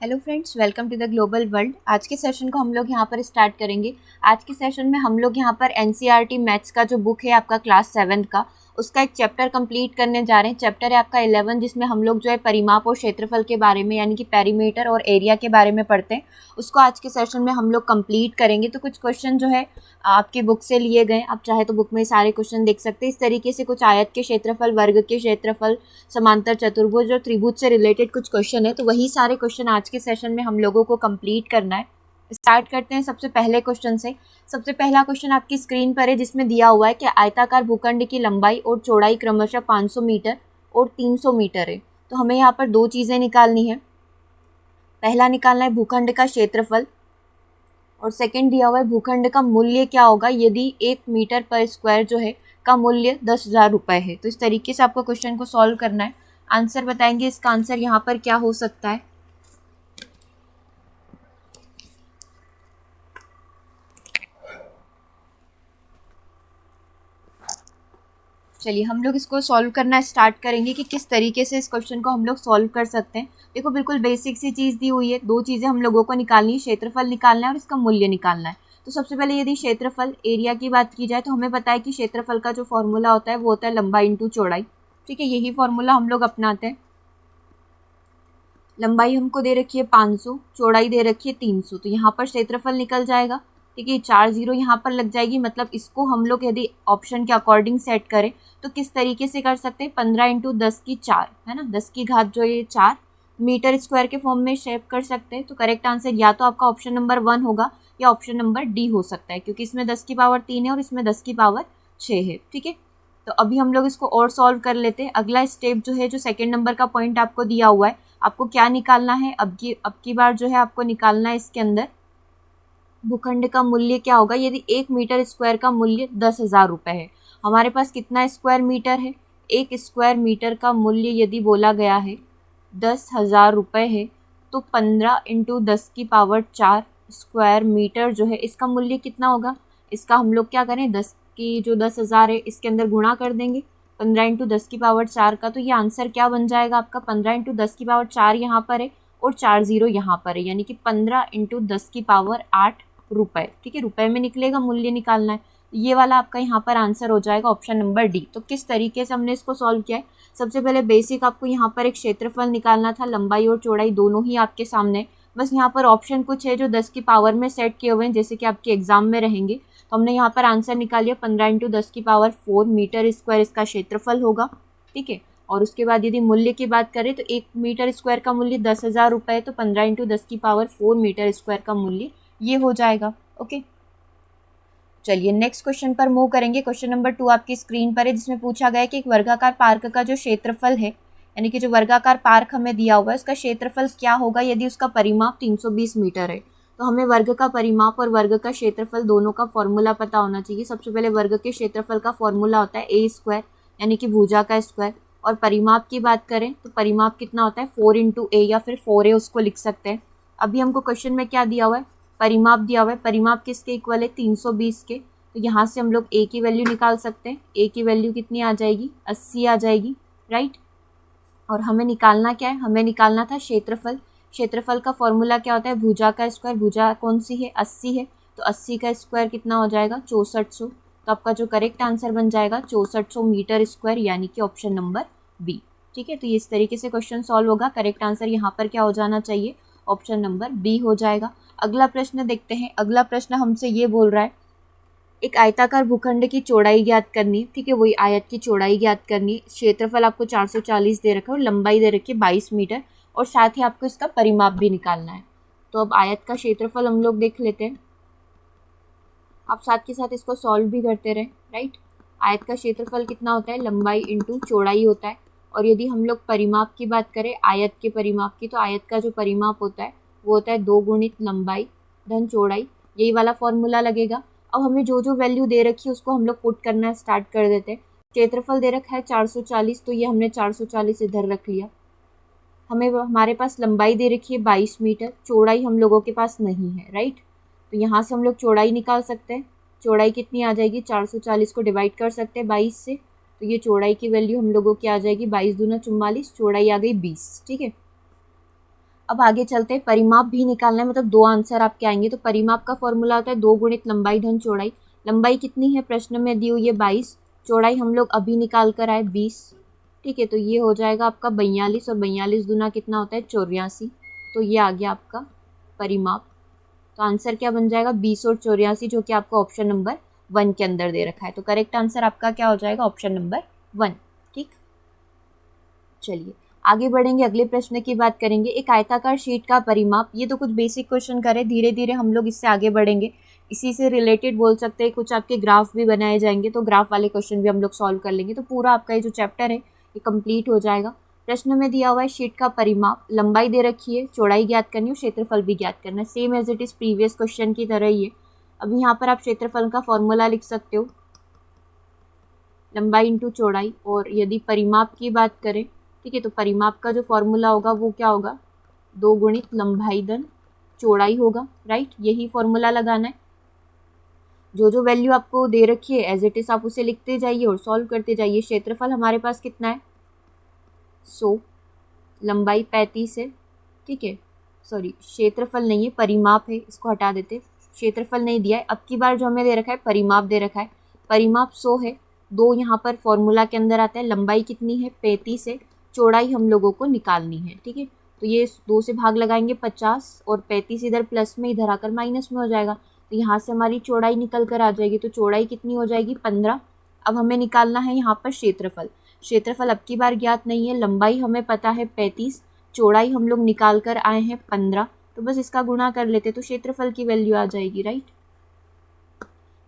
Hello friends, welcome to the global world. आज के session को हम लोग यहाँ पर स्टार्ट करेंगे। आज के सेशन में हम लोग यहाँ पर एनसीईआरटी मैथ्स का जो बुक है आपका क्लास 7 का, उसका एक चैप्टर कंप्लीट करने जा रहे हैं। चैप्टर है आपका 11, जिसमें हम लोग जो है परिमाप और क्षेत्रफल के बारे में यानी कि पेरीमीटर और एरिया के बारे में पढ़ते हैं। उसको आज के सेशन में हम लोग कंप्लीट करेंगे। तो कुछ क्वेश्चन जो है आपकी बुक से लिए गए, आप चाहे तो बुक में सारे क्वेश्चन देख सकते हैं। इस तरीके से कुछ आयत के क्षेत्रफल, वर्ग के क्षेत्रफल, समांतर चतुर्भुज और त्रिभुज से रिलेटेड कुछ क्वेश्चन है। तो वही सारे क्वेश्चन आज के सेशन में हम लोगों को कंप्लीट करना है। स्टार्ट करते हैं सबसे पहले क्वेश्चन से। सबसे पहला क्वेश्चन आपकी स्क्रीन पर है, जिसमें दिया हुआ है कि आयताकार भूखंड की लंबाई और चौड़ाई क्रमशः 500 मीटर और 300 मीटर है। तो हमें यहाँ पर दो चीज़ें निकालनी है। पहला निकालना है भूखंड का क्षेत्रफल और सेकंड दिया हुआ है भूखंड का मूल्य क्या होगा यदि 1 मीटर पर स्क्वायर जो है का मूल्य 10,000 रुपये है। तो इस तरीके से आपको क्वेश्चन को सॉल्व करना है। आंसर बताएंगे, इसका आंसर यहाँ पर क्या हो सकता है। चलिए हम लोग इसको सॉल्व करना स्टार्ट करेंगे कि किस तरीके से इस क्वेश्चन को हम लोग सॉल्व कर सकते हैं। देखो बिल्कुल बेसिक सी चीज़ दी हुई है। दो चीज़ें हम लोगों को निकालनी है, क्षेत्रफल निकालना है और इसका मूल्य निकालना है। तो सबसे पहले यदि क्षेत्रफल एरिया की बात की जाए तो हमें पता है कि क्षेत्रफल का जो फॉर्मूला होता है वो होता है लंबाई इंटू चौड़ाई। ठीक है, यही फॉर्मूला हम लोग अपनाते हैं। लंबाई हमको दे रखी है 500, चौड़ाई दे रखी है 300। तो यहाँ पर क्षेत्रफल निकल जाएगा। ठीक है, 4 जीरो यहाँ पर लग जाएगी। मतलब इसको हम लोग यदि ऑप्शन के अकॉर्डिंग सेट करें तो किस तरीके से कर सकते हैं, 15 इंटू 10 की 4 है ना, 10 की घात जो ये 4 मीटर स्क्वायर के फॉर्म में शेप कर सकते हैं। तो करेक्ट आंसर या तो आपका ऑप्शन नंबर 1 होगा या ऑप्शन नंबर डी हो सकता है, क्योंकि इसमें 10 की पावर 3 है और इसमें 10 की पावर 6 है। ठीक है, तो अभी हम लोग इसको और सॉल्व कर लेते हैं। अगला स्टेप जो है, जो सेकेंड नंबर का पॉइंट आपको दिया हुआ है, आपको क्या निकालना है। अब की बार जो है आपको निकालना है इसके अंदर भूखंड का मूल्य क्या होगा यदि 1 मीटर स्क्वायर का मूल्य 10,000 रुपये है। हमारे पास कितना स्क्वायर मीटर है, 1 स्क्वायर मीटर का मूल्य यदि बोला गया है 10,000 रुपये है, तो 15 इंटू 10 की पावर 4 स्क्वायर मीटर जो है इसका मूल्य कितना होगा। इसका हम लोग क्या करें, 10 की जो 10,000 है इसके अंदर गुणा कर देंगे 15 इंटू 10 की पावर 4 का। तो ये आंसर क्या बन जाएगा आपका, 15 इंटू 10 की पावर 4 यहाँ पर है और 4 जीरो यहाँ पर है, यानी कि 15 इंटू 10 की पावर 8 रुपए। ठीक है, रुपए में निकलेगा, मूल्य निकालना है। ये वाला आपका यहाँ पर आंसर हो जाएगा ऑप्शन नंबर डी। तो किस तरीके से हमने इसको सॉल्व किया है, सबसे पहले बेसिक आपको यहाँ पर एक क्षेत्रफल निकालना था। लंबाई और चौड़ाई दोनों ही आपके सामने, बस यहाँ पर ऑप्शन कुछ है जो 10 की पावर में सेट किए हुए हैं, जैसे कि आपके एग्जाम में रहेंगे। तो हमने यहाँ पर आंसर निकाल लिया, 15 इंटू 10 की पावर 4 मीटर स्क्वायर इसका क्षेत्रफल होगा। ठीक है, और उसके बाद यदि मूल्य की बात करें तो 1 मीटर स्क्वायर का मूल्य 10,000 रुपये है, तो 15 इंटू 10 की पावर 4 मीटर स्क्वायर का मूल्य ये हो जाएगा। ओके, चलिए नेक्स्ट क्वेश्चन पर मूव करेंगे। क्वेश्चन नंबर 2 आपकी स्क्रीन पर है, जिसमें पूछा गया है कि एक वर्गाकार पार्क का जो क्षेत्रफल है, यानी कि जो वर्गाकार पार्क हमें दिया हुआ है उसका क्षेत्रफल क्या होगा यदि उसका परिमाप 320 मीटर है। तो हमें वर्ग का परिमाप और वर्ग का क्षेत्रफल दोनों का फॉर्मूला पता होना चाहिए। सबसे पहले वर्ग के क्षेत्रफल का फॉर्मूला होता है ए स्क्वायर, यानी कि भुजा का स्क्वायर। और परिमाप की बात करें तो परिमाप कितना होता है, 4 इंटू ए या फिर 4a उसको लिख सकते हैं। अभी हमको क्वेश्चन में क्या दिया हुआ है, परिमाप दिया हुआ है। परिमाप किसके इक्वल है, 320 के। तो यहाँ से हम लोग ए की वैल्यू निकाल सकते हैं। ए की वैल्यू कितनी आ जाएगी, 80 आ जाएगी, राइट। और हमें निकालना क्या है, हमें निकालना था क्षेत्रफल। क्षेत्रफल का फॉर्मूला क्या होता है, भुजा का स्क्वायर। भुजा कौन सी है, 80 है, तो 80 का स्क्वायर कितना हो जाएगा, 6400। तो आपका जो करेक्ट आंसर बन जाएगा 6400 मीटर स्क्वायर, यानी कि ऑप्शन नंबर बी। ठीक है, तो इस तरीके से क्वेश्चन सॉल्व होगा। करेक्ट आंसर यहाँ पर क्या हो जाना चाहिए, ऑप्शन नंबर बी हो जाएगा। अगला प्रश्न देखते हैं। अगला प्रश्न हमसे ये बोल रहा है, एक आयताकार भूखंड की चौड़ाई ज्ञात करनी है। ठीक है, वही आयत की चौड़ाई ज्ञात करनी है। क्षेत्रफल आपको 440 दे रखा है और लंबाई दे रखी है 22 मीटर, और साथ ही आपको इसका परिमाप भी निकालना है। तो अब आयत का क्षेत्रफल हम लोग देख लेते हैं, आप साथ के साथ इसको सॉल्व भी करते रहें, राइट। आयत का क्षेत्रफल कितना होता है, लंबाई इंटू चौड़ाई होता है। और यदि हम लोग परिमाप की बात करें, आयत के परिमाप की, तो आयत का जो परिमाप होता है वो होता है 2 गुणित लंबाई धन चौड़ाई, यही वाला फॉर्मूला लगेगा। अब हमें जो जो वैल्यू दे रखी है उसको हम लोग पुट करना स्टार्ट कर देते हैं। क्षेत्रफल दे रखा है 440, तो ये हमने 440 इधर रख लिया। हमें हमारे पास लंबाई दे रखी है 22 मीटर, चौड़ाई हम लोगों के पास नहीं है, राइट। तो यहाँ से हम लोग चौड़ाई निकाल सकते हैं। चौड़ाई कितनी आ जाएगी, 440 को डिवाइड कर सकते हैं 22 से, तो ये चौड़ाई की वैल्यू हम लोगों की आ जाएगी 22 दूना 44, चौड़ाई आ गई 20। ठीक है, अब आगे चलते हैं, परिमाप भी निकालना है, मतलब दो आंसर आपके आएंगे। तो परिमाप का फॉर्मूला होता है 2 गुणित लंबाई धन चौड़ाई। लंबाई कितनी है प्रश्न में दी हुई है 22, चौड़ाई हम लोग अभी निकाल कर आए 20, ठीक है। तो ये हो जाएगा आपका 42 और 42 दूना कितना होता है 84। तो ये आ गया आपका परिमाप। तो आंसर क्या बन जाएगा 20 और 84, जो कि आपका ऑप्शन नंबर 1 के अंदर दे रखा है। तो करेक्ट आंसर आपका क्या हो जाएगा ऑप्शन नंबर 1, ठीक। चलिए आगे बढ़ेंगे, अगले प्रश्न की बात करेंगे। एक आयताकार शीट का परिमाप, ये तो कुछ बेसिक क्वेश्चन करे, धीरे धीरे हम लोग इससे आगे बढ़ेंगे। इसी से रिलेटेड बोल सकते हैं, कुछ आपके ग्राफ भी बनाए जाएंगे, तो ग्राफ वाले क्वेश्चन भी हम लोग सॉल्व कर लेंगे। तो पूरा आपका ये जो चैप्टर है ये कंप्लीट हो जाएगा। प्रश्न में दिया हुआ है शीट का परिमाप, लंबाई दे रखी है, चौड़ाई ज्ञात करनी है, क्षेत्रफल भी ज्ञात करना है, same as it is previous question की तरह ही है। अभी यहाँ पर आप क्षेत्रफल का फॉर्मूला लिख सकते हो, लंबाई इंटू चौड़ाई। और यदि परिमाप की बात करें, ठीक है, तो परिमाप का जो फॉर्मूला होगा वो क्या होगा 2 गुणित लंबाई धन चौड़ाई होगा, राइट। यही फॉर्मूला लगाना है। जो जो वैल्यू आपको दे रखी है एज इट इज आप उसे लिखते जाइए और सॉल्व करते जाइए। क्षेत्रफल हमारे पास कितना है 100, लंबाई 35 है, ठीक है। सॉरी क्षेत्रफल नहीं है, परिमाप है, इसको हटा देते, क्षेत्रफल नहीं दिया है। अब की बार जो हमें दे रखा है परिमाप दे रखा है। परिमाप 100 है, 2 यहाँ पर फॉर्मूला के अंदर आता है। लंबाई कितनी है 35 है, चौड़ाई हम लोगों को निकालनी है, ठीक है। तो ये 2 से भाग लगाएंगे 50 और 35 इधर प्लस में, इधर आकर माइनस में हो जाएगा। तो यहाँ से हमारी चौड़ाई निकल कर आ जाएगी। तो चौड़ाई कितनी हो जाएगी 15। अब हमें निकालना है यहाँ पर क्षेत्रफल। क्षेत्रफल अब की बार ज्ञात नहीं है, लंबाई हमें पता है 35, चौड़ाई हम लोग निकाल कर आए हैं 15। तो बस इसका गुणा कर लेते तो क्षेत्रफल की वैल्यू आ जाएगी, राइट।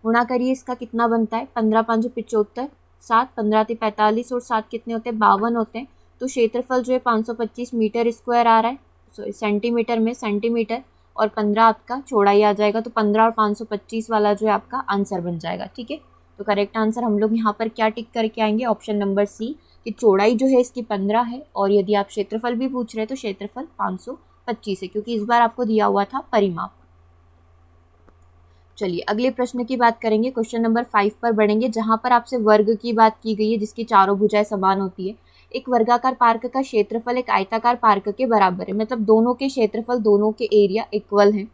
गुणा करिए, इसका कितना बनता है 15 5 75, 7 15 45 और 7 कितने होते हैं 52 होते हैं। तो क्षेत्रफल जो है 525 मीटर स्क्वायर आ रहा है, सॉरी सेंटीमीटर में, सेंटीमीटर, और 15 आपका चौड़ाई आ जाएगा। तो 15 और 525 वाला जो है आपका आंसर बन जाएगा, ठीक है। तो करेक्ट आंसर हम लोग यहाँ पर क्या टिक करके आएंगे ऑप्शन नंबर सी, कि चौड़ाई जो है इसकी 15 है, और यदि आप क्षेत्रफल भी पूछ रहे हैं तो क्षेत्रफल 525 है, क्योंकि इस बार आपको दिया हुआ था परिमाप। चलिए अगले प्रश्न की बात करेंगे, क्वेश्चन नंबर 5 पर बढ़ेंगे, जहां पर आपसे वर्ग की बात की गई है जिसकी चारों भुजाएं समान होती है। एक वर्गाकार पार्क का क्षेत्रफल एक आयताकार पार्क के बराबर है, मतलब दोनों के क्षेत्रफल, दोनों के एरिया इक्वल हैं।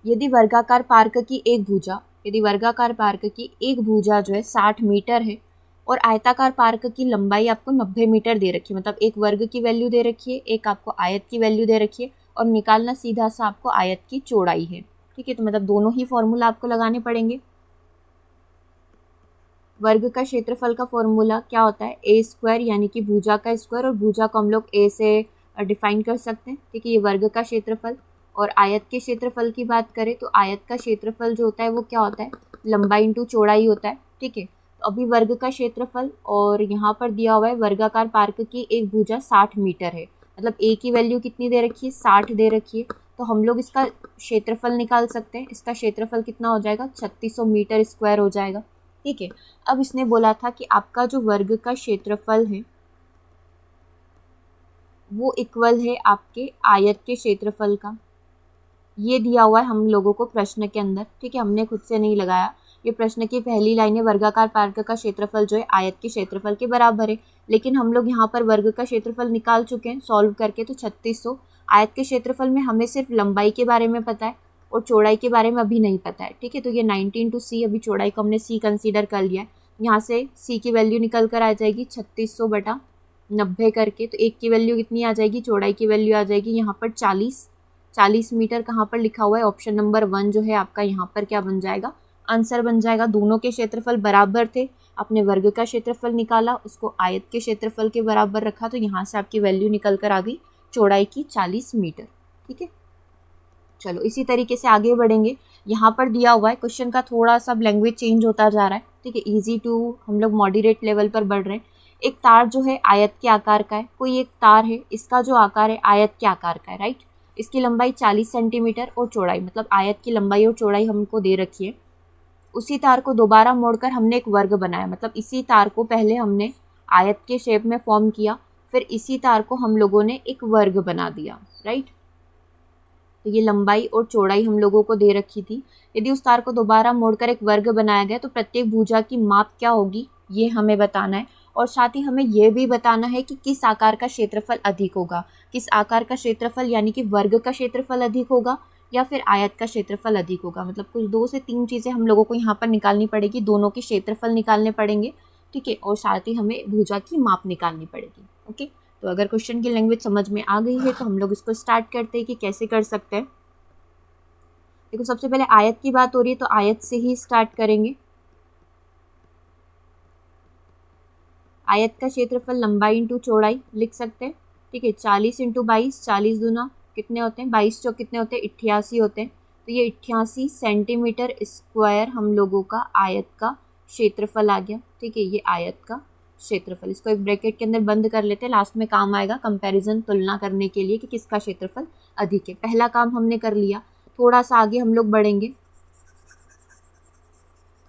यदि वर्गाकार पार्क की एक भुजा, यदि वर्गाकार पार्क की एक भुजा जो है 60 मीटर है और आयताकार पार्क की लंबाई आपको 90 मीटर दे रखी है, मतलब एक वर्ग की वैल्यू दे रखी है, एक आपको आयत की वैल्यू दे रखी है, और निकालना सीधा सा आपको आयत की चौड़ाई है, ठीक है। तो मतलब दोनों ही फॉर्मूला आपको लगाने पड़ेंगे। वर्ग का क्षेत्रफल का फॉर्मूला क्या होता है ए स्क्वायर, यानी कि भुजा का स्क्वायर, और भुजा को हम लोग ए से डिफाइन कर सकते हैं, ठीक है। ये वर्ग का क्षेत्रफल। और आयत के क्षेत्रफल की बात करें तो आयत का क्षेत्रफल जो होता है वो क्या होता है लंबाई इंटू चौड़ाई होता है, ठीक है। तो अभी वर्ग का क्षेत्रफल, और यहाँ पर दिया हुआ है वर्गाकार पार्क की एक भुजा 60 मीटर है, मतलब ए की वैल्यू कितनी दे रखी है 60 दे रखी है। तो हम लोग इसका क्षेत्रफल निकाल सकते हैं। इसका क्षेत्रफल कितना हो जाएगा 3600 मीटर स्क्वायर हो जाएगा, ठीक है। अब इसने बोला था कि आपका जो वर्ग का क्षेत्रफल है वो इक्वल है आपके आयत के क्षेत्रफल का। ये दिया हुआ है हम लोगों को प्रश्न के अंदर, ठीक है, हमने खुद से नहीं लगाया। ये प्रश्न की पहली लाइन है, वर्गाकार पार्क का क्षेत्रफल जो है आयत के क्षेत्रफल के बराबर है। लेकिन हम लोग यहाँ पर वर्ग का क्षेत्रफल निकाल चुके हैं सॉल्व करके, तो 3600। आयत के क्षेत्रफल में हमें सिर्फ लंबाई के बारे में पता है और चौड़ाई के बारे में अभी नहीं पता है, ठीक है। तो ये 90 इंटू सी, अभी चौड़ाई को हमने सी कंसीडर कर लिया है। यहाँ से सी की वैल्यू निकल कर आ जाएगी 3600 बटा 90 करके। तो एक की वैल्यू कितनी आ जाएगी, चौड़ाई की वैल्यू आ जाएगी यहाँ पर 40 मीटर। कहाँ पर लिखा हुआ है ऑप्शन नंबर 1 जो है आपका यहाँ पर क्या बन जाएगा आंसर बन जाएगा। दोनों के क्षेत्रफल बराबर थे, आपने वर्ग का क्षेत्रफल निकाला, उसको आयत के क्षेत्रफल के बराबर रखा, तो यहाँ से आपकी वैल्यू निकल कर आ गई चौड़ाई की 40 मीटर, ठीक है। चलो इसी तरीके से आगे बढ़ेंगे। यहाँ पर दिया हुआ है क्वेश्चन का थोड़ा सा लैंग्वेज चेंज होता जा रहा है, ठीक है, इजी टू हम लोग मॉडरेट लेवल पर बढ़ रहे हैं। एक तार जो है आयत के आकार का है, कोई एक तार है, इसका जो आकार है आयत के आकार का है, राइट। इसकी लंबाई 40 सेंटीमीटर और चौड़ाई, मतलब आयत की लंबाई और चौड़ाई हमको दे रखी है। उसी तार को दोबारा मोड़कर हमने एक वर्ग बनाया, मतलब इसी तार को पहले हमने आयत के शेप में फॉर्म किया, फिर इसी तार को हम लोगों ने एक वर्ग बना दिया, राइट। तो ये लंबाई और चौड़ाई हम लोगों को दे रखी थी। यदि उस तार को दोबारा मोड़कर एक वर्ग बनाया गया तो प्रत्येक भुजा की माप क्या होगी ये हमें बताना है, और साथ ही हमें यह भी बताना है कि किस आकार का क्षेत्रफल अधिक होगा, किस आकार का क्षेत्रफल यानी कि वर्ग का क्षेत्रफल अधिक होगा या फिर आयत का क्षेत्रफल अधिक होगा। मतलब कुछ 2 से 3 चीज़ें हम लोगों को यहाँ पर निकालनी पड़ेगी, दोनों के क्षेत्रफल निकालने पड़ेंगे, ठीक है, और साथ ही हमें भुजा की माप निकालनी पड़ेगी। ओके, तो अगर क्वेश्चन की लैंग्वेज समझ में आ गई है तो हम लोग इसको स्टार्ट करते हैं कि कैसे कर सकते हैं। देखो, सबसे पहले आयत की बात हो रही है तो आयत से ही स्टार्ट करेंगे। आयत का क्षेत्रफल लंबाई इंटू चौड़ाई लिख सकते हैं, ठीक है। 40 इंटू 22, 40 दूना कितने होते हैं, 22 चौक कितने होते हैं, 88 होते हैं। तो ये 88 सेंटीमीटर स्क्वायर हम लोगों का आयत का क्षेत्रफल आ गया, ठीक है। ये आयत का क्षेत्रफल, इसको एक ब्रैकेट के अंदर बंद कर लेते हैं, लास्ट में काम आएगा कंपैरिजन, तुलना करने के लिए कि किसका क्षेत्रफल अधिक है। पहला काम हमने कर लिया। थोड़ा सा आगे हम लोग बढ़ेंगे,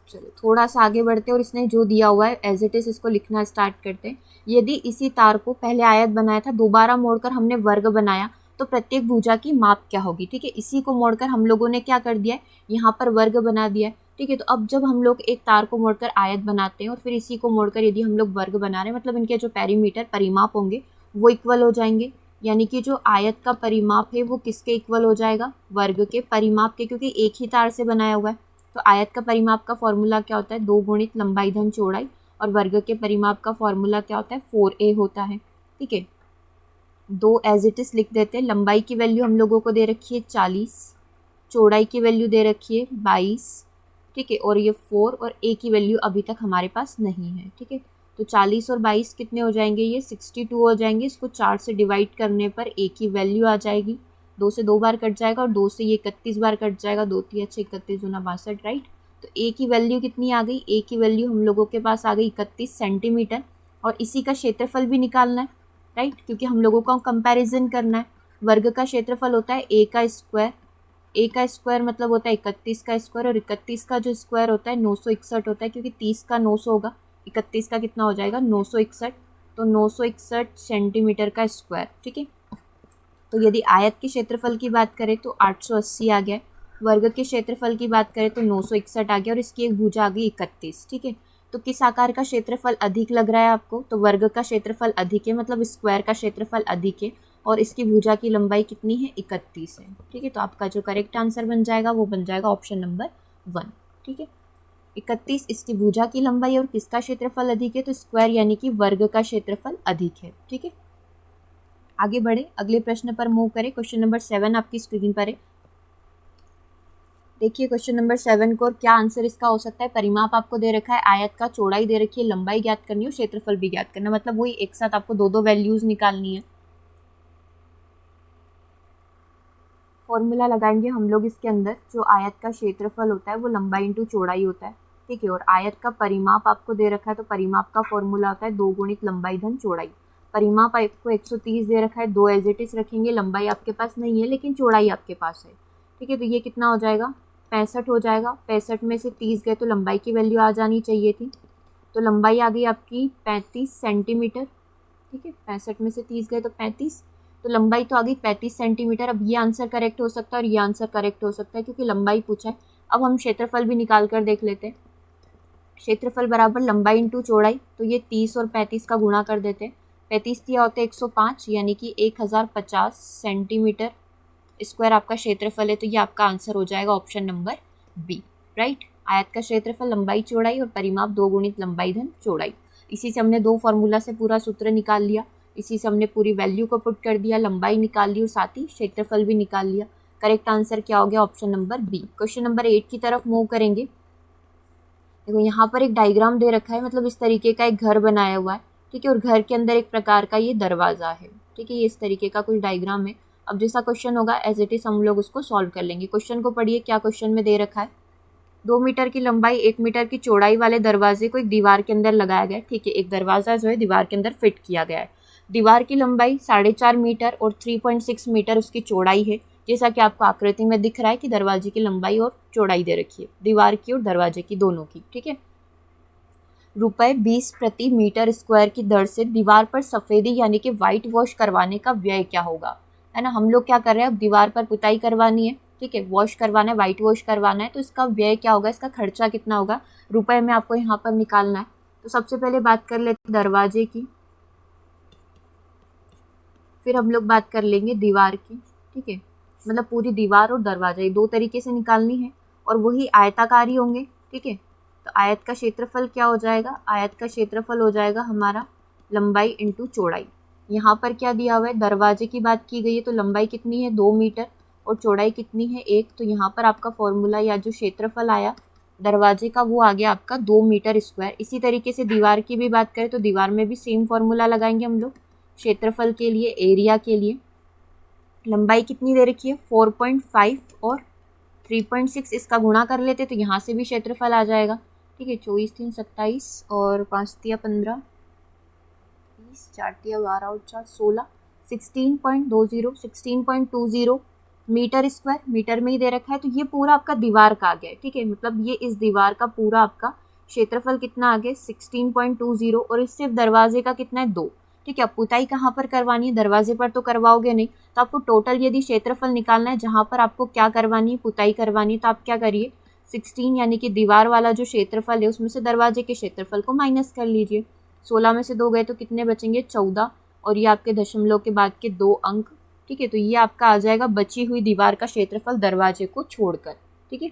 चलो थोड़ा सा आगे बढ़ते हैं और इसने जो दिया हुआ है एज इट इज इसको लिखना स्टार्ट करते हैं। यदि इसी तार को पहले आयत बनाया था, दोबारा मोड़कर हमने वर्ग बनाया तो प्रत्येक भुजा की माप क्या होगी, ठीक है। इसी को मोड़कर हम लोगों ने क्या कर दिया है, यहाँ पर वर्ग बना दिया है, ठीक है। तो अब जब हम लोग एक तार को मोड़कर आयत बनाते हैं और फिर इसी को मोड़कर यदि हम लोग वर्ग बना रहे हैं, मतलब इनके जो पेरीमीटर परिमाप होंगे वो इक्वल हो जाएंगे, यानी कि जो आयत का परिमाप है वो किसके इक्वल हो जाएगा, वर्ग के परिमाप के, क्योंकि एक ही तार से बनाया हुआ है। तो आयत का परिमाप का फॉर्मूला क्या होता है, 2 गुणित लंबाई धन चौड़ाई, और वर्ग के परिमाप का फॉर्मूला क्या होता है, 4a होता है, ठीक है। 2 एज इट इज लिख देते हैं। लंबाई की वैल्यू हम लोगों को दे रखी है 40, चौड़ाई की वैल्यू दे रखी है 22, ठीक है, और ये 4 और a की वैल्यू अभी तक हमारे पास नहीं है, ठीक है। तो 40 और 22 कितने हो जाएंगे, ये 62 हो जाएंगे। इसको 4 से डिवाइड करने पर a की वैल्यू आ जाएगी, 2 से 2 बार कट जाएगा और 2 से ये 31 बार कट जाएगा, 2 3 अच्छे 31 दूना 62, राइट। तो a की वैल्यू कितनी आ गई, a की वैल्यू हम लोगों के पास आ गई 31 सेंटीमीटर, और इसी का क्षेत्रफल भी निकालना है, राइट, क्योंकि हम लोगों को कंपैरिजन करना है। वर्ग का क्षेत्रफल होता है a का स्क्वायर, a का स्क्वायर मतलब होता है 31 का स्क्वायर, और 31 का जो स्क्वायर होता है 961 होता है, क्योंकि 30 का 900 होगा, 31 का कितना हो जाएगा 961, तो 961 सेंटीमीटर का स्क्वायर, ठीक है। तो यदि आयत के क्षेत्रफल की बात करें तो 880 आ गया, वर्ग के क्षेत्रफल की बात करें तो 961 आ गया, और इसकी एक भुजा आ गई 31, ठीक है। तो किस आकार का क्षेत्रफल अधिक लग रहा है आपको, तो वर्ग का क्षेत्रफल अधिक है, मतलब स्क्वायर का क्षेत्रफल अधिक है, और इसकी भुजा की लंबाई कितनी है, 31 है, ठीक है। तो आपका जो करेक्ट आंसर बन जाएगा वो बन जाएगा ऑप्शन नंबर 1, ठीक है। 31 इसकी भुजा की लंबाई, और किसका क्षेत्रफल अधिक है, तो स्क्वायर यानी कि वर्ग का क्षेत्रफल अधिक है, ठीक है। आगे बढ़े, अगले प्रश्न पर मूव करें। क्वेश्चन नंबर 7 आपकी स्क्रीन पर है। देखिए क्वेश्चन नंबर 7 को, और क्या आंसर इसका हो सकता है। परिमाप आपको दे रखा है आयत का, चौड़ाई दे रखी है, लंबाई ज्ञात करनी है और क्षेत्रफल भी ज्ञात करना, मतलब वही एक साथ आपको दो वैल्यूज निकालनी है। फॉर्मूला लगाएंगे हम लोग इसके अंदर। जो आयत का क्षेत्रफल होता है वो लंबाई इंटू चौड़ाई होता है, ठीक है, और आयत का परिमाप आपको दे रखा है, तो परिमाप का फॉर्मूला होता है 2 गुणित लंबाई धन चौड़ाई। परिमाप आपको 130 दे रखा है, 2 एज इट इज रखेंगे, लंबाई आपके पास नहीं है लेकिन चौड़ाई आपके पास है, ठीक है। तो ये कितना हो जाएगा, 65 हो जाएगा। 65 में से 30 गए तो लंबाई की वैल्यू आ जानी चाहिए थी, तो लंबाई आ गई आपकी 35 सेंटीमीटर, ठीक है। 65 में से 30 गए तो 35, तो लंबाई तो आ गई 35 सेंटीमीटर। अब ये आंसर करेक्ट हो सकता है और ये आंसर करेक्ट हो सकता है, क्योंकि लंबाई पूछा है। अब हम क्षेत्रफल भी निकाल कर देख लेते हैं। क्षेत्रफल बराबर लंबाई इंटू चौड़ाई, तो ये 30 और 35 का गुणा कर देते हैं। 35 दिया होता है 105, यानी कि 1050 सेंटीमीटर स्क्वायर आपका क्षेत्रफल है, तो ये आपका आंसर हो जाएगा ऑप्शन नंबर बी, राइट। आयत का क्षेत्रफल लंबाई चौड़ाई और परिमाप 2 गुणित लंबाई धन चौड़ाई। इसी से हमने 2 फॉर्मूला से पूरा सूत्र निकाल लिया, इसी से हमने पूरी वैल्यू को पुट कर दिया, लंबाई निकाल ली और साथ ही क्षेत्रफल भी निकाल लिया। करेक्ट आंसर क्या हो गया, option number B. Question number 8 की तरफ मूव करेंगे। देखो यहाँ पर एक डायग्राम दे रखा है, मतलब इस तरीके का एक घर बनाया हुआ है, ठीक है, और घर के अंदर एक प्रकार का ये दरवाज़ा है, ठीक है। ये इस तरीके का कुछ डायग्राम है। अब जैसा क्वेश्चन होगा एज इट इज हम लोग उसको सॉल्व कर लेंगे। क्वेश्चन को पढ़िए, क्या क्वेश्चन में दे रखा है। 2 मीटर की लंबाई 1 मीटर की चौड़ाई वाले दरवाजे को एक दीवार के अंदर लगाया गया है, ठीक है। एक दरवाज़ा जो है दीवार के अंदर फिट किया गया है। दीवार की लंबाई 4.5 मीटर और 3.6 मीटर उसकी चौड़ाई है, जैसा कि आपको आकृति में दिख रहा है कि दरवाजे की लंबाई और चौड़ाई दे रखी है, दीवार की और दरवाजे की दोनों की, ठीक है। रुपये 20 प्रति मीटर स्क्वायर की दर से दीवार पर सफ़ेदी यानी कि वाइट वॉश करवाने का व्यय क्या होगा, है ना। हम लोग क्या कर रहे हैं, अब दीवार पर पुताई करवानी है, ठीक है, वॉश करवाना है, वाइट वॉश करवाना है, तो इसका व्यय क्या होगा, इसका खर्चा कितना होगा, रुपए में आपको यहाँ पर निकालना है। तो सबसे पहले बात कर लेते हैं दरवाजे की, फिर हम लोग बात कर लेंगे दीवार की। ठीक है, मतलब पूरी दीवार और दरवाजा, ये दो तरीके से निकालनी है और वही आयताकारी होंगे। ठीक है, तो आयत का क्षेत्रफल क्या हो जाएगा, आयत का क्षेत्रफल हो जाएगा हमारा लंबाई इंटू चौड़ाई। यहाँ पर क्या दिया हुआ है, दरवाजे की बात की गई है तो लंबाई कितनी है 2 मीटर और चौड़ाई कितनी है 1। तो यहाँ पर आपका फॉर्मूला या जो क्षेत्रफल आया दरवाजे का वो आ गया आपका 2 मीटर स्क्वायर। इसी तरीके से दीवार की भी बात करें तो दीवार में भी सेम फॉर्मूला लगाएंगे हम लोग क्षेत्रफल के लिए, एरिया के लिए। लंबाई कितनी दे रखी है 4.5 और 3.6, इसका गुणा कर लेते तो यहाँ से भी क्षेत्रफल आ जाएगा। ठीक है, 24 3 27 और 5 3 15 20 4 3 12 और 4 16, 16.20 मीटर स्क्वायर, मीटर में ही दे रखा है। तो ये पूरा आपका दीवार का आ गया है। ठीक है, मतलब ये इस दीवार का पूरा आपका क्षेत्रफल कितना आ गया 16.20 और इस सिर्फ दरवाजे का कितना है 2। ठीक है, अब पुताई कहाँ पर करवानी है, दरवाजे पर तो करवाओगे नहीं, तो आपको टोटल यदि क्षेत्रफल निकालना है जहाँ पर आपको क्या करवानी है, पुताई करवानी है, तो आप क्या करिए 16 यानी कि दीवार वाला जो क्षेत्रफल है उसमें से दरवाजे के क्षेत्रफल को माइनस कर लीजिए। 16 में से 2 गए तो कितने बचेंगे 14 और ये आपके दशमलव के बाद के 2 अंक। ठीक है, तो ये आपका आ जाएगा बची हुई दीवार का क्षेत्रफल दरवाजे को छोड़कर। ठीक है,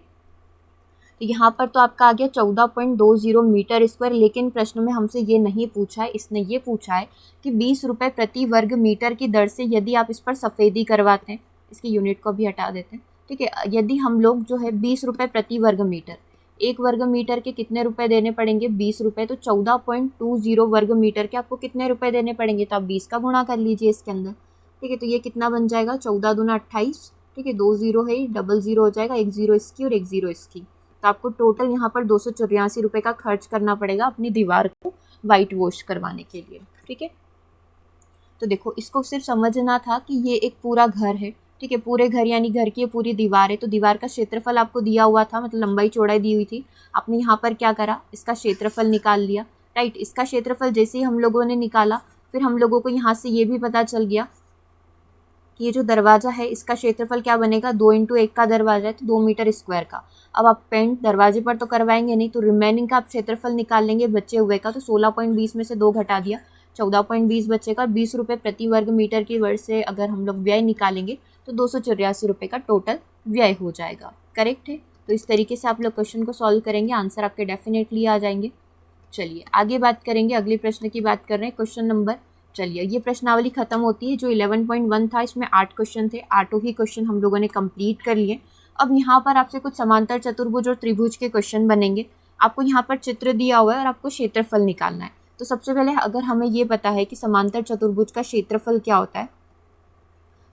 तो यहाँ पर तो आपका आ गया 14.20 मीटर स्क्वायर। लेकिन प्रश्न में हमसे ये नहीं पूछा है, इसने ये पूछा है कि 20 रुपये प्रति वर्ग मीटर की दर से यदि आप इस पर सफ़ेदी करवाते हैं, इसकी यूनिट को भी हटा देते हैं। ठीक है, यदि हम लोग जो है 20 रुपये प्रति वर्ग मीटर, 1 वर्ग मीटर के कितने रुपए देने पड़ेंगे 20 रुपये, तो 14.20 वर्ग मीटर के आपको कितने रुपए देने पड़ेंगे, तो आप 20 का गुणा कर लीजिए इसके अंदर। ठीक है, तो ये कितना बन जाएगा 14 दूना 28। ठीक है, 2 0 है, डबल 0 हो जाएगा, 1 0 इसकी और 1 0 इसकी। तो आपको टोटल यहाँ पर 284 रुपये का खर्च करना पड़ेगा अपनी दीवार को वाइट वॉश करवाने के लिए। ठीक है, तो देखो इसको सिर्फ समझना था कि ये एक पूरा घर है। ठीक है, पूरे घर यानी घर की पूरी दीवार है, तो दीवार का क्षेत्रफल आपको दिया हुआ था, मतलब लंबाई चौड़ाई दी हुई थी। आपने यहाँ पर क्या करा, इसका क्षेत्रफल निकाल लिया। राइट, इसका क्षेत्रफल जैसे ही हम लोगों ने निकाला फिर हम लोगों को यहाँ से ये भी पता चल गया कि ये जो दरवाज़ा है इसका क्षेत्रफल क्या बनेगा, 2 × 1 का दरवाज़ा है तो 2 मीटर स्क्वायर का। अब आप पेंट दरवाजे पर तो करवाएंगे नहीं, तो रिमेनिंग का आप क्षेत्रफल निकाल लेंगे बचे हुए का। तो 16.20 में से 2 घटा दिया, 14.20 बचेगा। 20 रुपये प्रति वर्ग मीटर की वर्ग से अगर हम लोग व्यय निकालेंगे तो 284 रुपये का टोटल व्यय हो जाएगा। करेक्ट है, तो इस तरीके से आप लोग क्वेश्चन को सॉल्व करेंगे, आंसर आपके डेफिनेटली आ जाएंगे। चलिए आगे बात करेंगे, अगले प्रश्न की बात कर रहे हैं, क्वेश्चन नंबर। चलिए ये प्रश्नावली खत्म होती है। जो 11.1 था इसमें 8 क्वेश्चन थे, 8 ही क्वेश्चन हम लोगों ने कंप्लीट कर लिए। अब यहाँ पर आपसे कुछ समांतर चतुर्भुज और त्रिभुज के क्वेश्चन बनेंगे। आपको यहाँ पर चित्र दिया हुआ है और आपको क्षेत्रफल निकालना है। तो सबसे पहले अगर हमें ये पता है कि समांतर चतुर्भुज का क्षेत्रफल क्या होता है,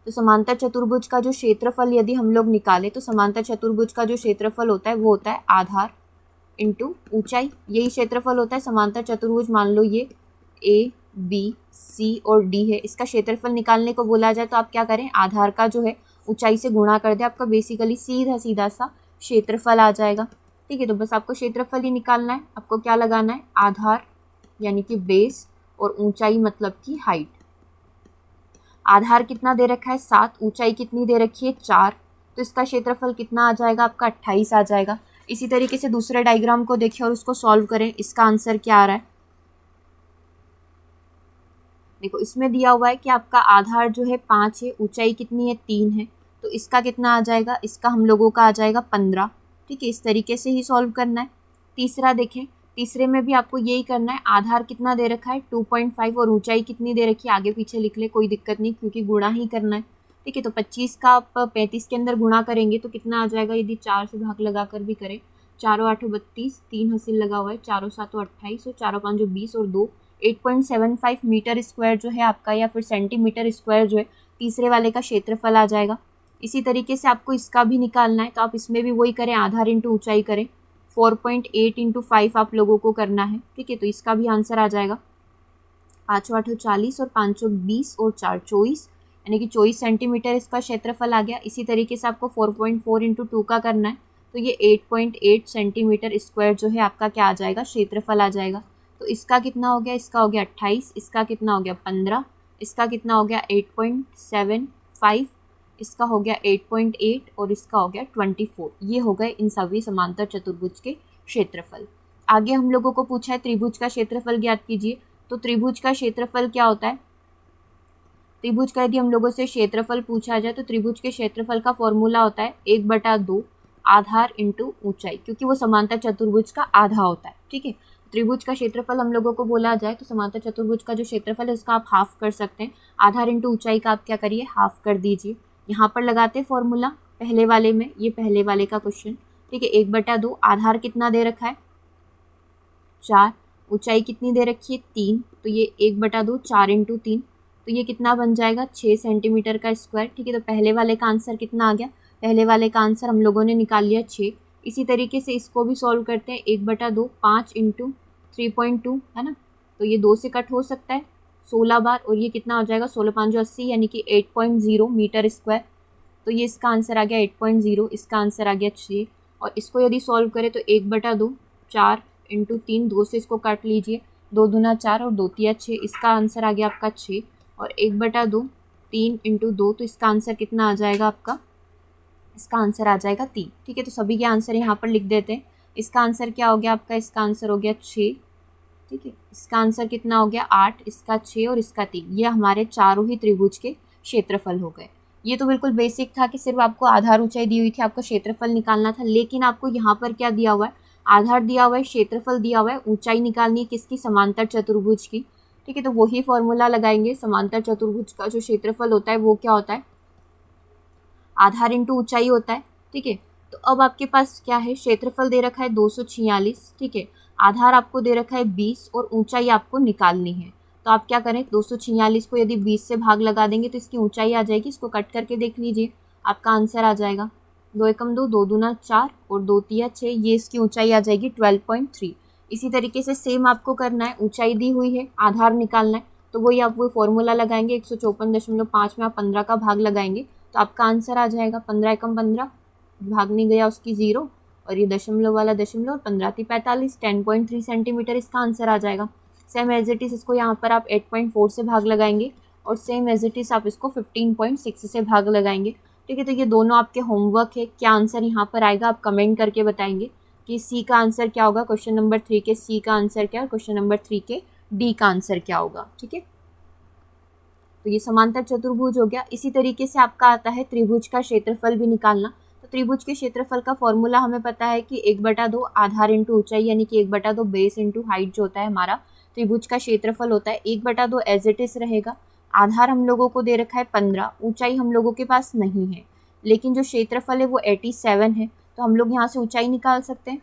तो समांतर चतुर्भुज का जो क्षेत्रफल यदि हम लोग निकालें तो समांतर चतुर्भुज का जो क्षेत्रफल होता है वो होता है आधार इंटू ऊंचाई। यही क्षेत्रफल होता है समांतर चतुर्भुज। मान लो ये ए बी सी और डी है, इसका क्षेत्रफल निकालने को बोला जाए तो आप क्या करें, आधार का जो है ऊंचाई से गुणा कर दे, आपका बेसिकली सीधा सीधा सा क्षेत्रफल आ जाएगा। ठीक है, तो बस आपको क्षेत्रफल ही निकालना है। आपको क्या लगाना है, आधार यानी कि बेस और ऊंचाई मतलब कि हाइट। आधार कितना दे रखा है 7, ऊंचाई कितनी दे रखी है 4, तो इसका क्षेत्रफल कितना आ जाएगा आपका 28 आ जाएगा। इसी तरीके से दूसरे डायग्राम को देखें और उसको सॉल्व करें, इसका आंसर क्या आ रहा है। देखो इसमें दिया हुआ है कि आपका आधार जो है 5 है, ऊंचाई कितनी है 3 है, तो इसका कितना आ जाएगा, इसका हम लोगों का आ जाएगा 15। ठीक है, इस तरीके से ही सॉल्व करना है। तीसरा देखें, तीसरे में भी आपको यही करना है। आधार कितना दे रखा है 2.5 और ऊंचाई कितनी दे रखी है, आगे पीछे लिख ले कोई दिक्कत नहीं क्योंकि गुणा ही करना है। ठीक है, तो 25 का आप 35 के अंदर गुणा करेंगे तो कितना आ जाएगा, यदि 4 से भाग लगा कर भी करें, 4 8 32, 3 हसील लगा हुआ है, 4 7 28 और 4 5 20 और 2 8.75 मीटर स्क्वायर जो है आपका, या फिर सेंटीमीटर स्क्वायर जो है तीसरे वाले का क्षेत्रफल आ जाएगा। इसी तरीके से आपको इसका भी निकालना है, तो आप इसमें भी वही करें, आधार इंटू ऊंचाई करें, 4.8 × 5 आप लोगों को करना है। ठीक है, तो इसका भी आंसर आ जाएगा 5 8 40 और 5 20 और 4 24, यानी कि 24 सेंटीमीटर इसका क्षेत्रफल आ गया। इसी तरीके से आपको 4.4 × 2 का करना है, तो ये 8.8 सेंटीमीटर स्क्वायर जो है आपका क्या आ जाएगा, क्षेत्रफल आ जाएगा। तो इसका कितना हो गया, इसका हो गया 28, इसका कितना हो गया 15, इसका कितना हो गया 8.75, इसका हो गया 8.8 और इसका हो गया 24। ये हो गए इन सभी समांतर चतुर्भुज के क्षेत्रफल। आगे हम लोगों को पूछा है त्रिभुज का क्षेत्रफल ज्ञात कीजिए। तो त्रिभुज का क्षेत्रफल क्या होता है? त्रिभुज का यदि हम लोगों से क्षेत्रफल पूछा जाए तो त्रिभुज के क्षेत्रफल का फॉर्मूला होता है 1/2 आधार इंटू ऊंचाई, क्योंकि वो समांतर चतुर्भुज का आधा होता है। ठीक है, त्रिभुज का क्षेत्रफल हम लोगों को बोला जाए तो समांतर चतुर्भुज का जो क्षेत्रफल है उसका आप हाफ कर सकते हैं। आधार इंटू ऊंचाई का आप क्या करिए, हाफ कर दीजिए। यहाँ पर लगाते फॉर्मूला पहले वाले में, ये पहले वाले का क्वेश्चन। ठीक है, 1/2 आधार कितना दे रखा है 4, ऊंचाई कितनी दे रखी है 3, तो ये 1/2 4 इंटू 3, तो ये कितना बन जाएगा 6 सेंटीमीटर का स्क्वायर। ठीक है, तो पहले वाले का आंसर कितना आ गया, पहले वाले का आंसर हम लोगों ने निकाल लिया 6। इसी तरीके से इसको भी सॉल्व करते हैं, 1/2 5 इंटू 3.2 है ना, तो ये 2 से कट हो सकता है 16 बार, और ये कितना हो जाएगा 16 5 80 यानी कि 8.0 मीटर स्क्वायर। तो ये इसका आंसर आ गया 8.0, इसका आंसर आ गया 6। और इसको यदि सॉल्व करें तो 1/2 4 इंटू 3, 2 से इसको काट लीजिए, 2 दूना 4 और 2 तिया 6, इसका आंसर आ गया आपका 6। और 1/2 3 इंटू 2, तो इसका आंसर कितना आ जाएगा आपका, इसका आंसर आ जाएगा 3। ठीक है, तो सभी के आंसर यहाँ पर लिख देते हैं। इसका आंसर क्या हो गया आपका, इसका आंसर हो गया 6। ठीक है, इसका आंसर कितना हो गया 8, इसका 6 और इसका 3। ये हमारे चारों ही त्रिभुज के क्षेत्रफल हो गए। ये तो बिल्कुल बेसिक था कि सिर्फ आपको आधार ऊंचाई दी हुई थी, आपको क्षेत्रफल निकालना था, लेकिन आपको यहाँ पर क्या दिया हुआ है, आधार दिया हुआ है, क्षेत्रफल दिया हुआ है, ऊंचाई निकालनी है किसकी, समांतर चतुर्भुज की। ठीक है, तो वही फॉर्मूला लगाएंगे। समांतर चतुर्भुज का जो क्षेत्रफल होता है वो क्या होता है, आधार इंटू ऊंचाई होता है। ठीक है, तो अब आपके पास क्या है, क्षेत्रफल दे रखा है 246। ठीक है, आधार आपको दे रखा है 20 और ऊंचाई आपको निकालनी है। तो आप क्या करें, 246 को यदि 20 से भाग लगा देंगे तो इसकी ऊंचाई आ जाएगी। इसको कट करके देख लीजिए, आपका आंसर आ जाएगा 2 एकम 2, 2 दूना 4 और 2 तिया 6, ये इसकी ऊंचाई आ जाएगी 12.3। इसी तरीके से सेम आपको करना है, ऊंचाई दी हुई है, आधार निकालना है, तो वही आप वो फॉर्मूला लगाएंगे। 154.5 में आप 15 का भाग लगाएंगे तो आपका आंसर आ जाएगा 15 एकम 15, भाग नहीं गया उसकी 0, और ये दशमलव वाला दशमलव, 15 × 45 10.3 सेंटीमीटर इसका आंसर आ जाएगा। सेम एज इट इज़ इसको यहाँ पर आप 8.4 से भाग लगाएंगे और सेम एज इट इज़ आप इसको 15.6 से भाग लगाएंगे। ठीक है, तो ये दोनों आपके होमवर्क है। क्या आंसर यहाँ पर आएगा आप कमेंट करके बताएंगे कि सी का आंसर क्या होगा, क्वेश्चन नंबर 3 के सी का आंसर क्या है, क्वेश्चन नंबर 3 के डी का आंसर क्या होगा। ठीक है, तो ये समांतर चतुर्भुज हो गया। इसी तरीके से आपका आता है त्रिभुज का क्षेत्रफल भी निकालना। तो त्रिभुज के क्षेत्रफल का फॉर्मूला हमें पता है कि 1/2 आधार इंटू ऊंचाई, यानी कि 1/2 बेस इंटू हाइट जो होता है हमारा त्रिभुज का क्षेत्रफल होता है। 1/2 एज इट इज रहेगा। आधार हम लोगों को दे रखा है 15, ऊंचाई हम लोगों के पास नहीं है, लेकिन जो क्षेत्रफल है वो 87 है, तो हम लोग यहाँ से ऊंचाई निकाल सकते हैं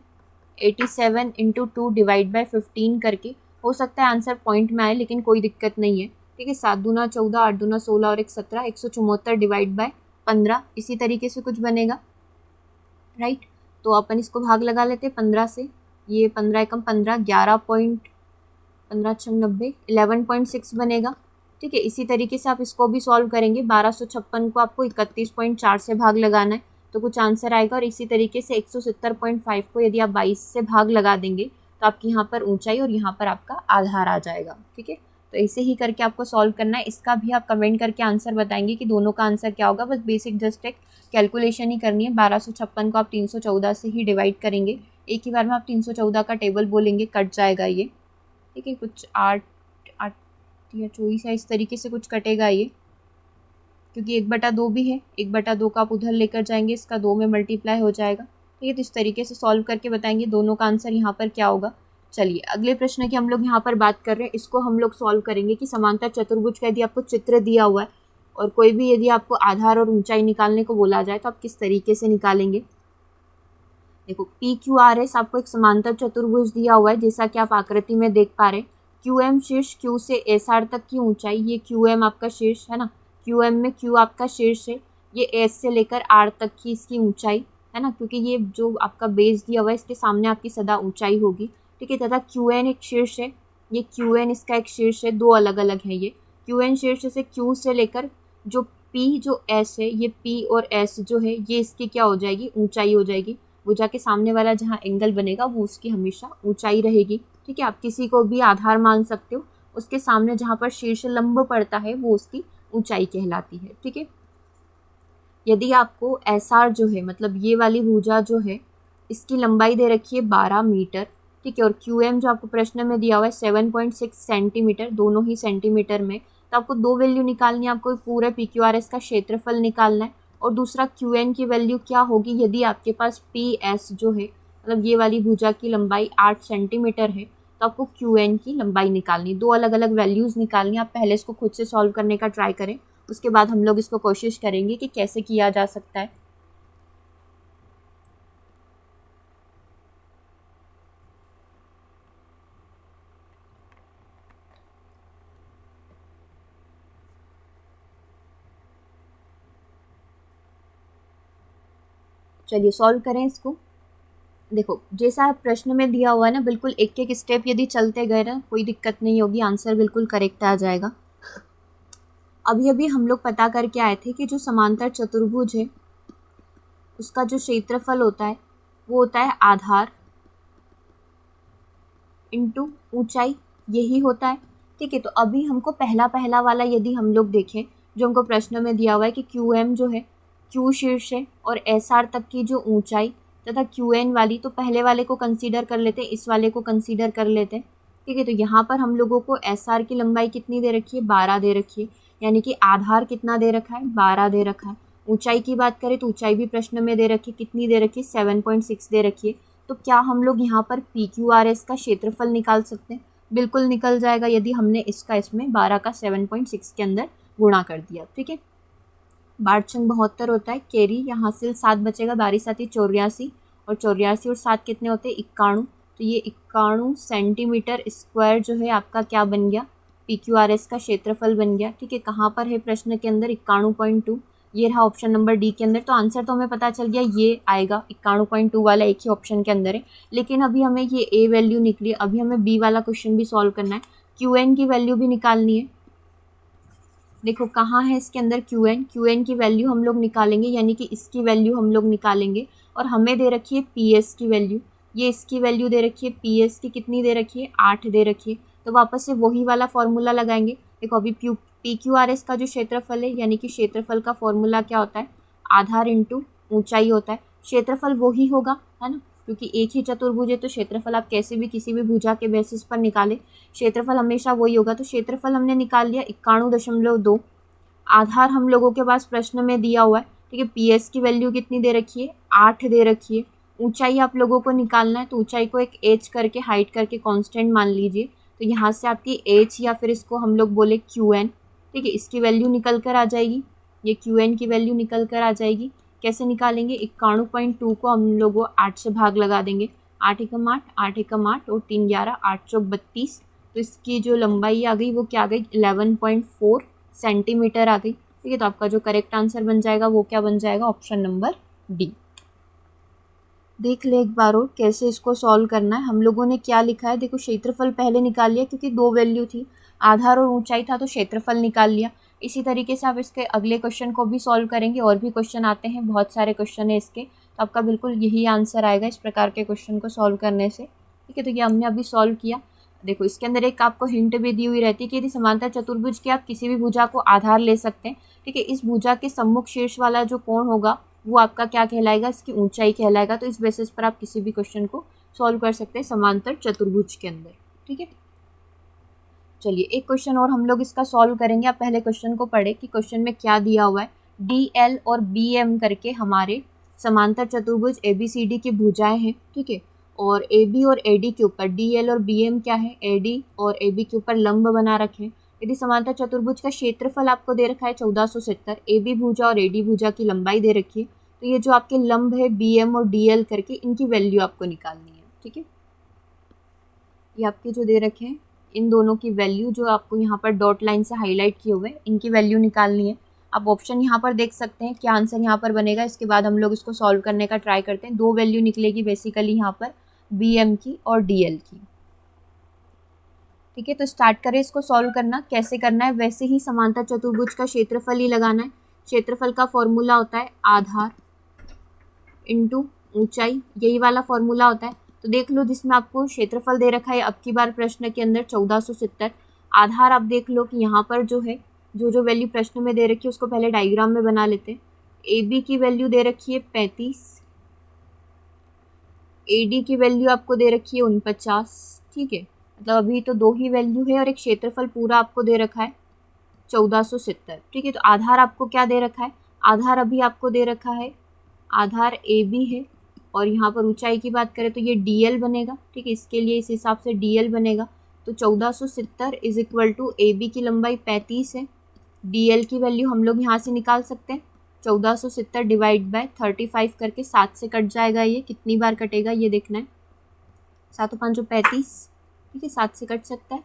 87 इंटू 2 डिवाइड बाई 15 करके। हो सकता है आंसर पॉइंट में आए, लेकिन कोई दिक्कत नहीं है। ठीक है, 7 दूना 14, 8 दूना 16 और 1 17, 174 डिवाइड बाय 15, इसी तरीके से कुछ बनेगा, राइट। तो अपन इसको भाग लगा लेते हैं 15 से, ये 15 एकम 15, 11.15 11.6 बनेगा। ठीक है, इसी तरीके से आप इसको भी सॉल्व करेंगे। 1256 को आपको 31.4 से भाग लगाना है तो कुछ आंसर आएगा, और इसी तरीके से 170.5 को यदि आप 22 से भाग लगा देंगे तो आपकी यहाँ पर ऊंचाई और यहाँ पर आपका आधार आ जाएगा। ठीक है, तो ऐसे ही करके आपको सॉल्व करना है। इसका भी आप कमेंट करके आंसर बताएंगे कि दोनों का आंसर क्या होगा। बस बेसिक जस्ट एक कैलकुलेशन ही करनी है। 1256 को आप 314 से ही डिवाइड करेंगे, एक ही बार में आप 314 का टेबल बोलेंगे, कट जाएगा ये। ठीक है, कुछ 8 या 24 है, इस तरीके से कुछ कटेगा ये, क्योंकि 1/2 भी है। 1/2 का आप उधर लेकर जाएंगे, इसका 2 में मल्टीप्लाई हो जाएगा। ठीक है, तो इस तरीके से सॉल्व करके बताएंगे दोनों का आंसर यहाँ पर क्या होगा। चलिए अगले प्रश्न की हम लोग यहाँ पर बात कर रहे हैं, इसको हम लोग सॉल्व करेंगे कि समांतर चतुर्भुज का यदि आपको चित्र दिया हुआ है और कोई भी यदि आपको आधार और ऊंचाई निकालने को बोला जाए तो आप किस तरीके से निकालेंगे। देखो PQRS आपको एक समांतर चतुर्भुज दिया हुआ है, जैसा कि आप आकृति में देख पा रहे हैं। QM शीर्ष Q से SR तक की ऊंचाई, ये QM आपका शीर्ष है ना, QM में Q आपका शीर्ष है, ये S से लेकर R तक की इसकी ऊंचाई है ना, क्योंकि ये जो आपका बेस दिया हुआ है इसके सामने आपकी सदा ऊंचाई होगी। ठीक है, तथा QN एक शीर्ष है, ये QN इसका एक शीर्ष है, दो अलग अलग है ये। QN शीर्ष से Q से लेकर जो P जो S है, ये P और S जो है ये इसकी क्या हो जाएगी, ऊंचाई हो जाएगी। भुजा के सामने वाला जहाँ एंगल बनेगा वो उसकी हमेशा ऊंचाई रहेगी। ठीक है, आप किसी को भी आधार मान सकते हो, उसके सामने जहाँ पर शीर्ष लंब पड़ता है वो उसकी ऊंचाई कहलाती है। ठीक है, यदि आपको SR जो है, मतलब ये वाली भुजा जो है, इसकी लंबाई दे रखी है 12 मीटर। ठीक है। और क्यू एम जो आपको प्रश्न में दिया हुआ है 7.6 सेंटीमीटर, दोनों ही सेंटीमीटर में, तो आपको दो वैल्यू निकालनी है। आपको पूरे पी क्यू आर एस का क्षेत्रफल निकालना है और दूसरा क्यू एन की वैल्यू क्या होगी यदि आपके पास पी एस जो है, मतलब ये वाली भुजा की लंबाई 8 सेंटीमीटर है, तो आपको क्यू एन की लंबाई निकालनी। दो अलग अलग वैल्यूज़ निकालनी। आप पहले इसको खुद से सॉल्व करने का ट्राई करें, उसके बाद हम लोग इसको कोशिश करेंगे कि कैसे किया जा सकता है। चलिए सॉल्व करें इसको। देखो जैसा प्रश्न में दिया हुआ है ना, बिल्कुल एक एक स्टेप यदि चलते गए ना, कोई दिक्कत नहीं होगी, आंसर बिल्कुल करेक्ट आ जाएगा। अभी अभी हम लोग पता करके आए थे कि जो समांतर चतुर्भुज है उसका जो क्षेत्रफल होता है वो होता है आधार इंटू ऊंचाई, यही होता है। ठीक है, तो अभी हमको पहला पहला वाला यदि हम लोग देखें, जो हमको प्रश्न में दिया हुआ है कि क्यू एम जो है, क्यू शीर्ष है और एस आर तक की जो ऊंचाई तथा क्यू एन वाली, तो पहले वाले को कंसीडर कर लेते हैं, इस वाले को कंसीडर कर लेते हैं। ठीक है, तो यहाँ पर हम लोगों को एस आर की लंबाई कितनी दे रखी है, 12 दे रखी है, यानी कि आधार कितना दे रखा है, 12 दे रखा है। ऊंचाई की बात करें तो ऊंचाई भी प्रश्न में दे रखी है, कितनी दे रखी है, 7.6 दे रखी है। तो क्या हम लोग यहाँ पर पी क्यू आर एस का क्षेत्रफल निकाल सकते हैं? बिल्कुल निकल जाएगा यदि हमने इसका इसमें 12 का 7.6 के अंदर गुणा कर दिया। ठीक है, 12×72 होता है, कैरी यहाँ से 7 बचेगा, 12 7 84, और 84 और 7 कितने होते हैं, 91। तो ये 91 सेंटीमीटर स्क्वायर जो है आपका क्या बन गया, पी क्यू आर एस का क्षेत्रफल बन गया। ठीक है, कहाँ पर है प्रश्न के अंदर, 91.2, ये रहा ऑप्शन नंबर डी के अंदर। तो आंसर तो हमें पता चल गया ये आएगा, 91.2 वाला एक ही ऑप्शन के अंदर है। लेकिन अभी हमें ये ए वैल्यू निकली, अभी हमें बी वाला क्वेश्चन भी सॉल्व करना है, क्यू एन की वैल्यू भी निकालनी है। देखो कहाँ है इसके अंदर क्यू एन की वैल्यू हम लोग निकालेंगे, यानी कि इसकी वैल्यू हम लोग निकालेंगे। और हमें दे रखी है पी एस की वैल्यू, ये इसकी वैल्यू दे रखी है, पी एस की कितनी दे रखी है, 8 दे रखी है। तो वापस से वही वाला फॉर्मूला लगाएंगे। देखो अभी पी क्यू आर एस का जो क्षेत्रफल है, यानी कि क्षेत्रफल का फॉर्मूला क्या होता है, आधार इंटू ऊंचाई होता है। क्षेत्रफल वही होगा, है ना, क्योंकि एक ही चतुर्भुज है तो क्षेत्रफल आप कैसे भी किसी भी भुजा के बेसिस पर निकाले, क्षेत्रफल हमेशा वही होगा। तो क्षेत्रफल हमने निकाल लिया 91.2। आधार हम लोगों के पास प्रश्न में दिया हुआ है। ठीक है, पी एस की वैल्यू कितनी दे रखी है, 8 दे रखी है। ऊंचाई आप लोगों को निकालना है, तो ऊंचाई को एक एच करके, हाइट करके कांस्टेंट मान लीजिए। तो यहाँ से आपकी एच या फिर इसको हम लोग बोले क्यू एन। ठीक है, इसकी वैल्यू निकल कर आ जाएगी, ये क्यू एन की वैल्यू निकल कर आ जाएगी। कैसे निकालेंगे, 91.2 को हम लोग 8 से भाग लगा देंगे, 8 एकम 8, 8 एकम 8 और 3 11, 8 चौक 32। तो इसकी जो लंबाई आ गई वो क्या आ गई, 11.4 सेंटीमीटर आ गई। ठीक है, तो आपका जो करेक्ट आंसर बन जाएगा वो क्या बन जाएगा, ऑप्शन नंबर डी। देख ले एक बार और कैसे इसको सॉल्व करना है। हम लोगों ने क्या लिखा है, देखो क्षेत्रफल पहले निकाल लिया क्योंकि दो वैल्यू थी, आधार और ऊंचाई था, तो क्षेत्रफल निकाल लिया। इसी तरीके से आप इसके अगले क्वेश्चन को भी सॉल्व करेंगे, और भी क्वेश्चन आते हैं, बहुत सारे क्वेश्चन है इसके, तो आपका बिल्कुल यही आंसर आएगा इस प्रकार के क्वेश्चन को सॉल्व करने से। ठीक है, तो ये हमने अभी सॉल्व किया। देखो इसके अंदर एक आपको हिंट भी दी हुई रहती है कि यदि समांतर चतुर्भुज के आप किसी भी भुजा को आधार ले सकते हैं। ठीक है, इस भुजा के सम्मुख शीर्ष वाला जो कोण होगा वो आपका क्या कहलाएगा, इसकी ऊंचाई कहलाएगा। तो इस बेसिस पर आप किसी भी क्वेश्चन को सॉल्व कर सकते हैं समांतर चतुर्भुज के अंदर। ठीक है, चलिए एक क्वेश्चन और हम लोग इसका सॉल्व करेंगे। आप पहले क्वेश्चन को पढ़े कि क्वेश्चन में क्या दिया हुआ है। डी एल और बी एम करके हमारे समांतर चतुर्भुज ए बी सी डी की भुजाएं हैं। ठीक है, और ए बी और ए डी के ऊपर डी एल और बी एम क्या है, ए डी और ए बी के ऊपर लंब बना रखे हैं। यदि समांतर चतुर्भुज का क्षेत्रफल आपको दे रखा है 1470, ए बी भुजा और ए डी भुजा की लंबाई दे रखी है, तो ये जो आपके लंब है बी एम और डी एल करके, इनकी वैल्यू आपको निकालनी है। ठीक है, ये आपके जो दे रखे हैं इन दोनों की वैल्यू जो आपको यहाँ पर डॉट लाइन से हाईलाइट किए हुए हैं, इनकी वैल्यू निकालनी है। आप ऑप्शन यहाँ पर देख सकते हैं, क्या आंसर यहाँ पर बनेगा। इसके बाद हम लोग इसको सॉल्व करने का ट्राई करते हैं। दो वैल्यू निकलेगी बेसिकली यहाँ पर, बी एम की और डी एल की। ठीक है, तो स्टार्ट करें इसको सॉल्व करना। कैसे करना है, वैसे ही समांतर चतुर्भुज का क्षेत्रफल ही लगाना है। क्षेत्रफल का फॉर्मूला होता है आधार इंटू ऊंचाई, यही वाला फॉर्मूला होता है। तो देख लो जिसमें आपको क्षेत्रफल दे रखा है अब की बार प्रश्न के अंदर 1470, आधार आप देख लो कि यहाँ पर जो है जो वैल्यू प्रश्न में दे रखी है उसको पहले डायग्राम में बना लेते हैं। ए बी की वैल्यू दे रखी है 35, AD की वैल्यू आपको दे रखी है 49, ठीक है, मतलब अभी तो 2 ही वैल्यू है और एक क्षेत्रफल पूरा आपको दे रखा है 1470, ठीक है। तो आधार आपको क्या दे रखा है, आधार अभी आपको दे रखा है, आधार AB है, और यहाँ पर ऊंचाई की बात करें तो ये DL बनेगा, ठीक है, इसके लिए इस हिसाब से DL बनेगा। तो 1470 इज इक्वल टू AB की लंबाई 35 है, DL की वैल्यू हम लोग यहाँ से निकाल सकते हैं, 1470 डिवाइड बाय 35 करके 7 से कट जाएगा, ये कितनी बार कटेगा ये देखना है, 7 5 35, ठीक है, 7 से कट सकता है,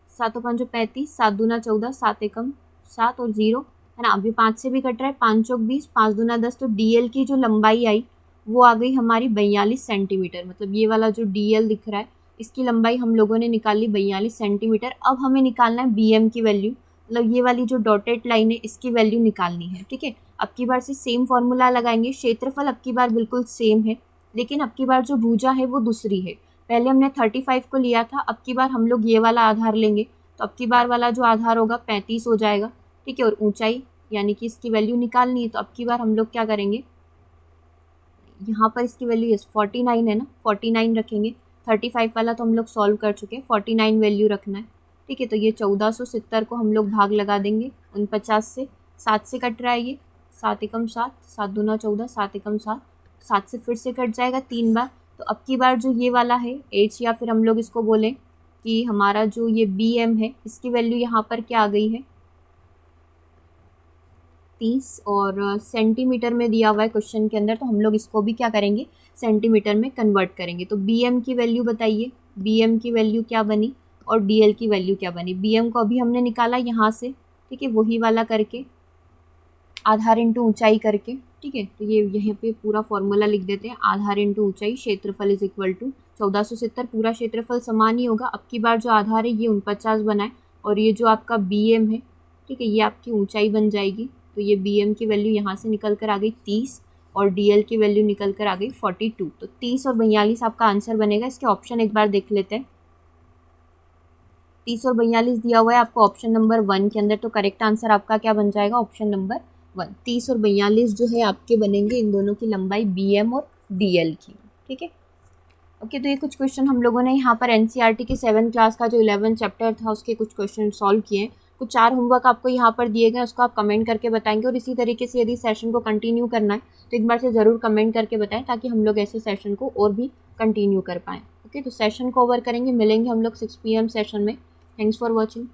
7 5 35, 7 दूना 14, 7 एकम 7 और 0 है ना, अभी 5 से भी कट रहा है, 5 चौक 20, 5 दूना 10, तो DL की जो लंबाई आई वो आ गई हमारी 42 सेंटीमीटर, मतलब ये वाला जो DL दिख रहा है इसकी लंबाई हम लोगों ने निकाली 42 सेंटीमीटर। अब हमें निकालना है BM की वैल्यू, मतलब ये वाली जो डॉटेड लाइन है इसकी वैल्यू निकालनी है, ठीक है। अब की बार से सेम फॉर्मूला लगाएंगे, क्षेत्रफल अब की बार बिल्कुल सेम है, लेकिन अब की बार जो भुजा है वो दूसरी है, पहले हमने 35 को लिया था, अब की बार हम लोग ये वाला आधार लेंगे, तो अब की बार वाला जो आधार होगा 35 हो जाएगा, ठीक है, और ऊंचाई यानी कि इसकी वैल्यू निकालनी है, तो अब की बार हम लोग क्या करेंगे, यहाँ पर इसकी वैल्यू 49 है ना, 49 रखेंगे, 35 वाला तो हम लोग सॉल्व कर चुके हैं, 49 वैल्यू रखना है, ठीक है। तो ये 1470 को हम लोग भाग लगा देंगे 49 से, 7 से कट रहा है ये, 7 एकम 7, 7 दूना 14, 7 एकम 7, 7 से फिर से कट जाएगा 3 बार। तो अब की बार जो ये वाला है H, या फिर हम लोग इसको बोलें कि हमारा जो ये BM है इसकी वैल्यू यहाँ पर क्या आ गई है 30, और सेंटीमीटर में दिया हुआ है क्वेश्चन के अंदर, तो हम लोग इसको भी क्या करेंगे सेंटीमीटर में कन्वर्ट करेंगे। तो BM की वैल्यू बताइए, BM की वैल्यू क्या बनी और DL की वैल्यू क्या बनी। BM को अभी हमने निकाला यहाँ से, ठीक है, वही वाला करके आधार इंटू ऊंचाई करके, ठीक है। तो ये यहाँ पे पूरा फॉर्मूला लिख देते हैं, आधार इंटू ऊंचाई, क्षेत्रफल इज इक्वल टू 1470, पूरा क्षेत्रफल समान ही होगा। अब की बार जो आधार है ये 49 बना है, और ये जो आपका BM है, ठीक है, ये आपकी ऊंचाई बन जाएगी। तो ये BM की वैल्यू यहाँ से निकल कर आ गई 30, और DL की वैल्यू निकल कर आ गई 42। तो 30 और 42 आपका आंसर बनेगा। इसके ऑप्शन एक बार देख लेते हैं। 30 और 42 दिया हुआ है आपको ऑप्शन नंबर 1 के अंदर, तो करेक्ट आंसर आपका क्या बन जाएगा, ऑप्शन नंबर 1। 30 और 42 जो है आपके बनेंगे इन दोनों की लंबाई BM और DL की, ठीक है। ओके, तो ये कुछ क्वेश्चन हम लोगों ने यहाँ पर NCERT के 7th क्लास का जो 11 चैप्टर था उसके कुछ क्वेश्चन सॉल्व किए हैं। कुछ 4 होमवर्क आपको यहाँ पर दिए गए, उसको आप कमेंट करके बताएंगे, और इसी तरीके से यदि सेशन को कंटिन्यू करना है तो एक बार से ज़रूर कमेंट करके बताएं, ताकि हम लोग ऐसे सेशन को और भी कंटिन्यू कर पाएँ। ओके, तो सेशन को ओवर करेंगे, मिलेंगे हम लोग 6 PM सेशन में। Thanks for watching.